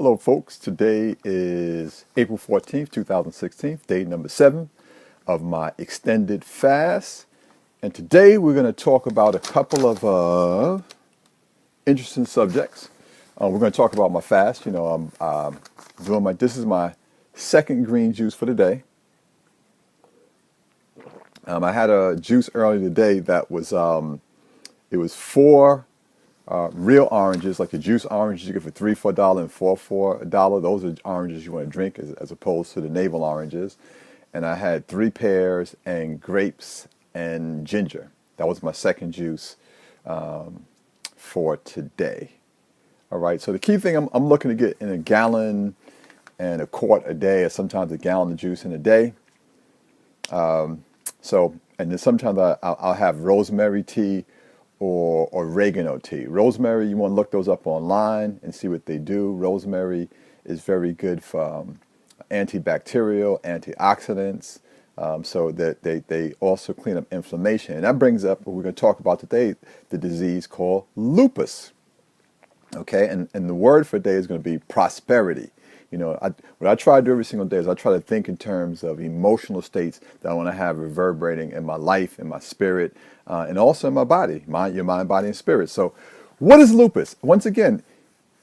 Hello, folks. Today is April 14th, 2016, day number 7 of my extended fast. And today we're going to talk about a couple of interesting subjects. We're going to talk about my fast. I'm this is my second green juice for the day. I had a juice earlier today that was, it was 4 real oranges, like the juice oranges you get for $3 for $4 and 4 for $1. Those are oranges you want to drink as opposed to the navel oranges. And I had 3 pears and grapes and ginger. That was my second juice for today. All right, so the key thing I'm looking to get in a gallon and a quart a day, or sometimes a gallon of juice in a day. And then sometimes I'll have rosemary tea or oregano tea. Rosemary, you want to look those up online and see what they do. Rosemary is very good for antibacterial, antioxidants, so that they also clean up inflammation. And that brings up what we're going to talk about today, the disease called lupus. Okay, and the word for today is going to be prosperity. What I try to do every single day is I try to think in terms of emotional states that I want to have reverberating in my life, in my spirit, and also in my body, your mind, body, and spirit. So what is lupus? Once again,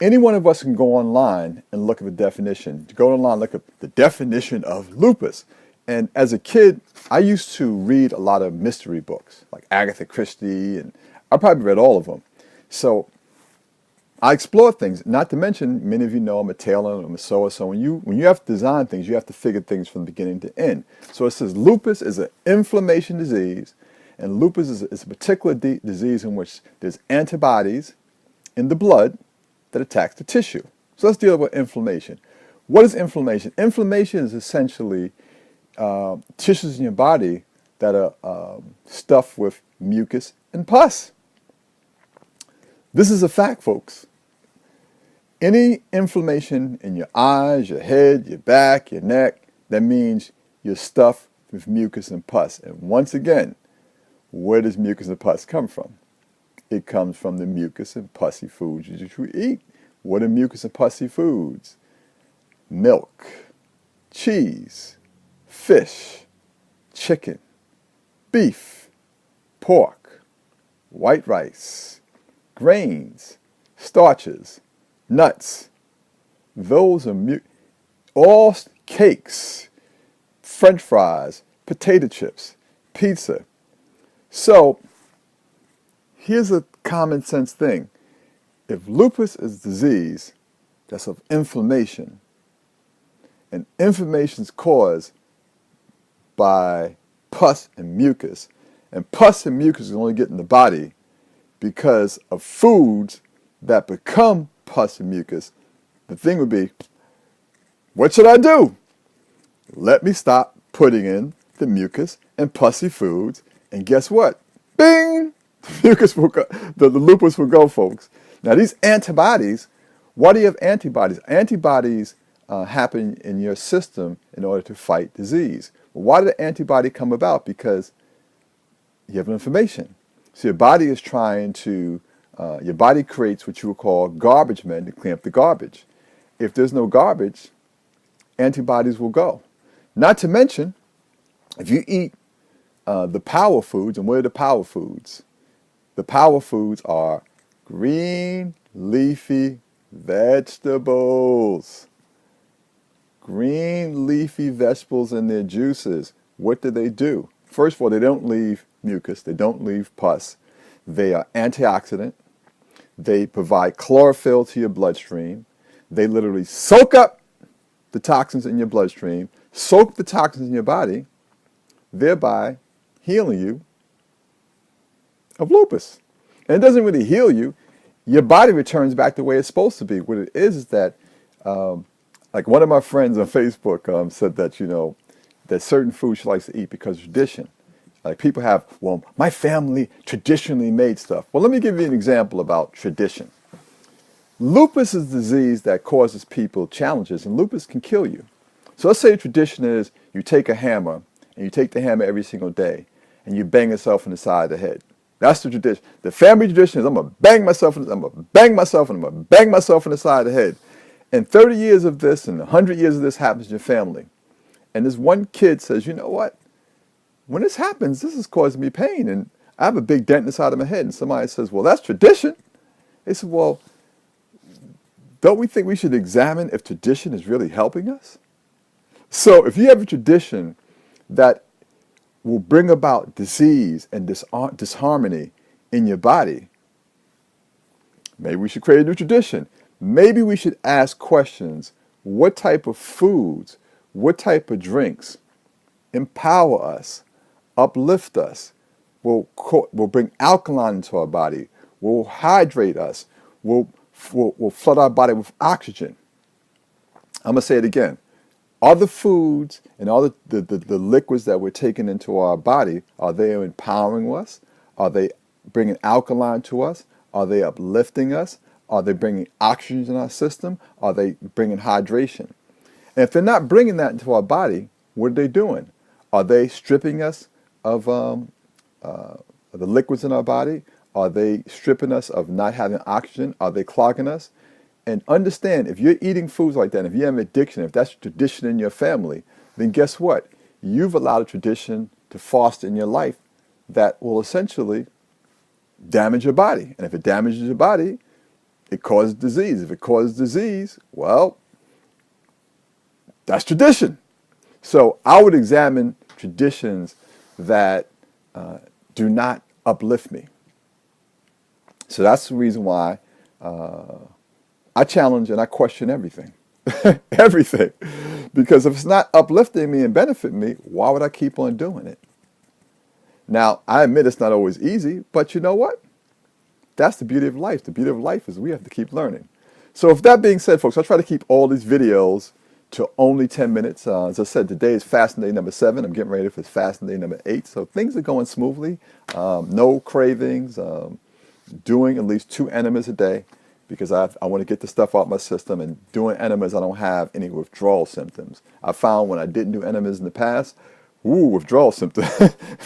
any one of us can go online and look at the definition. To go online, look at the definition of lupus. And as a kid, I used to read a lot of mystery books, like Agatha Christie, and I probably read all of them. So I explore things, not to mention, many of you know I'm a tailor, I'm a sewer, so when you have to design things, you have to figure things from beginning to end. So it says lupus is an inflammation disease, and lupus is a particular disease in which there's antibodies in the blood that attacks the tissue. So let's deal with inflammation. What is inflammation? Inflammation is essentially tissues in your body that are stuffed with mucus and pus. This is a fact, folks. Any inflammation in your eyes, your head, your back, your neck, that means you're stuffed with mucus and pus. And once again, where does mucus and pus come from? It comes from the mucus and pussy foods that you eat. What are mucus and pussy foods? Milk, cheese, fish, chicken, beef, pork, white rice, grains, starches, nuts. Those are all cakes, French fries, potato chips, pizza. So here's a common sense thing. If lupus is a disease that's of inflammation, and inflammation is caused by pus and mucus is only get in the body because of foods that become pus and mucus, the thing would be, what should I do? Let me stop putting in the mucus and pussy foods, and guess what? Bing! The mucus will go, the lupus will go, folks. Now these antibodies, why do you have antibodies? Antibodies happen in your system in order to fight disease. Well, why did the antibody come about? Because you have inflammation. So your body is trying to, your body creates what you would call garbage men to clean up the garbage. If there's no garbage, antibodies will go. Not to mention, if you eat the power foods, and what are the power foods? The power foods are green, leafy vegetables. Green, leafy vegetables and their juices. What do? First of all, they don't leave mucus. They don't leave pus. They are antioxidant. They provide chlorophyll to your bloodstream. They literally soak up the toxins in your bloodstream, soak the toxins in your body, thereby healing you of lupus. And it doesn't really heal you. Your body returns back the way it's supposed to be. What it is that, like one of my friends on Facebook said that, that certain foods she likes to eat because of tradition. Like people have, well, my family traditionally made stuff. Well, let me give you an example about tradition. Lupus is a disease that causes people challenges, and lupus can kill you. So let's say the tradition is you take a hammer, and you take the hammer every single day, and you bang yourself in the side of the head. That's the tradition. The family tradition is I'm going to bang myself, and I'm going to bang myself, and I'm going to bang myself in the side of the head. And 30 years of this and 100 years of this happens in your family. And this one kid says, you know what? When this happens, this is causing me pain. And I have a big dent in the side of my head. And somebody says, well, that's tradition. They said, well, don't we think we should examine if tradition is really helping us? So if you have a tradition that will bring about disease and disharmony in your body, maybe we should create a new tradition. Maybe we should ask questions. What type of foods, what type of drinks empower us, uplift us, will bring alkaline into our body, will hydrate us, will flood our body with oxygen. I'm going to say it again. Are the foods and all the liquids that we're taking into our body, are they empowering us? Are they bringing alkaline to us? Are they uplifting us? Are they bringing oxygen in our system? Are they bringing hydration? And if they're not bringing that into our body, what are they doing? Are they stripping us of the liquids in our body? Are they stripping us of not having oxygen? Are they clogging us? And understand, if you're eating foods like that, if you have an addiction, if that's a tradition in your family, then guess what? You've allowed a tradition to foster in your life that will essentially damage your body. And if it damages your body, it causes disease. If it causes disease, well, that's tradition. So I would examine traditions that do not uplift me. So that's the reason why I challenge and I question everything. Everything. Because if it's not uplifting me and benefiting me, why would I keep on doing it? Now, I admit it's not always easy, but you know what? That's the beauty of life. The beauty of life is we have to keep learning. So with that being said, folks, I try to keep all these videos to only 10 minutes. As I said, today is fasting day number 7. I'm getting ready for fasting day number 8. So things are going smoothly. No cravings. Doing at least 2 enemas a day because I want to get the stuff out my system. And doing enemas, I don't have any withdrawal symptoms. I found when I didn't do enemas in the past, withdrawal symptoms.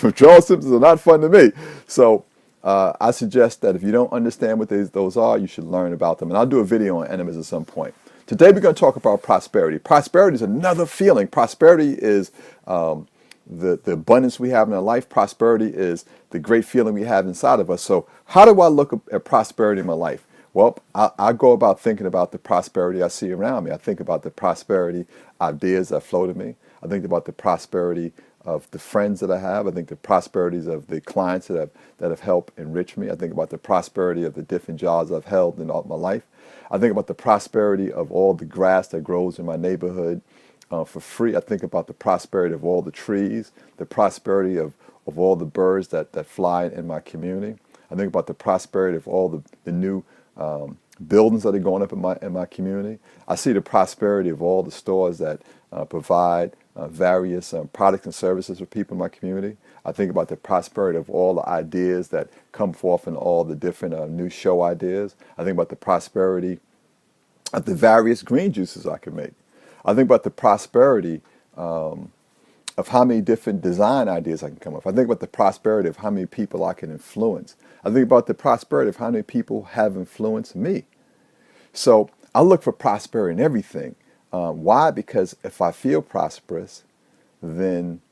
Withdrawal symptoms are not fun to me. So I suggest that if you don't understand what those are, you should learn about them. And I'll do a video on enemas at some point. Today we're going to talk about prosperity. Prosperity is another feeling. Prosperity is the abundance we have in our life. Prosperity is the great feeling we have inside of us. So how do I look at prosperity in my life? Well, I go about thinking about the prosperity I see around me. I think about the prosperity ideas that flow to me. I think about the prosperity of the friends that I have. I think the prosperities of the clients that have helped enrich me. I think about the prosperity of the different jobs I've held in all my life. I think about the prosperity of all the grass that grows in my neighborhood for free. I think about the prosperity of all the trees, the prosperity of all the birds that fly in my community. I think about the prosperity of all the new buildings that are going up in my community. I see the prosperity of all the stores that provide various products and services for people in my community. I think about the prosperity of all the ideas that come forth in all the different new show ideas. I think about the prosperity of the various green juices I can make. I think about the prosperity of how many different design ideas I can come up with. I think about the prosperity of how many people I can influence. I think about the prosperity of how many people have influenced me. So I look for prosperity in everything. Why? Because if I feel prosperous, then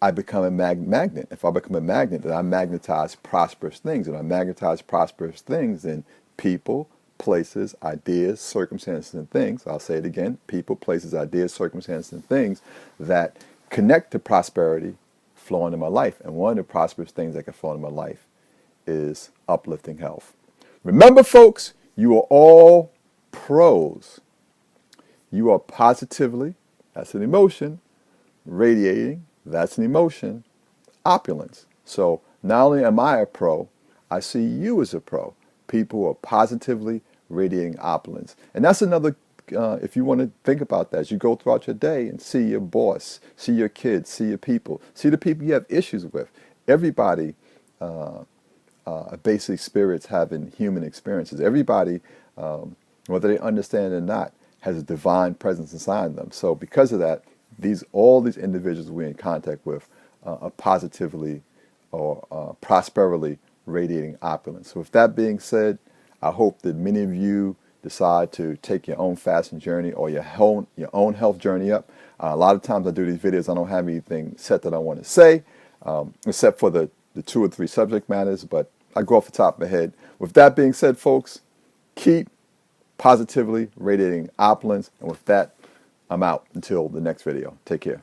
I become a magnet. If I become a magnet, then I magnetize prosperous things. And I magnetize prosperous things, then people, places, ideas, circumstances, and things. I'll say it again. People, places, ideas, circumstances, and things that connect to prosperity flow into my life. And one of the prosperous things that can flow into my life is uplifting health. Remember, folks, you are all pros. You are positively, that's an emotion, radiating, that's an emotion, opulence. So not only am I a pro, I see you as a pro. People who are positively radiating opulence. And that's another, if you want to think about that, as you go throughout your day and see your boss, see your kids, see your people, see the people you have issues with. Everybody basically spirits having human experiences. Everybody, whether they understand it or not, has a divine presence inside them. So because of that, all these individuals we're in contact with are positively or prosperily radiating opulence. So with that being said, I hope that many of you decide to take your own fasting journey or your own health journey up. A lot of times I do these videos, I don't have anything set that I want to say, except for the 2 or 3 subject matters, but I go off the top of my head. With that being said, folks, keep positively radiating opulence. And with that, I'm out until the next video. Take care.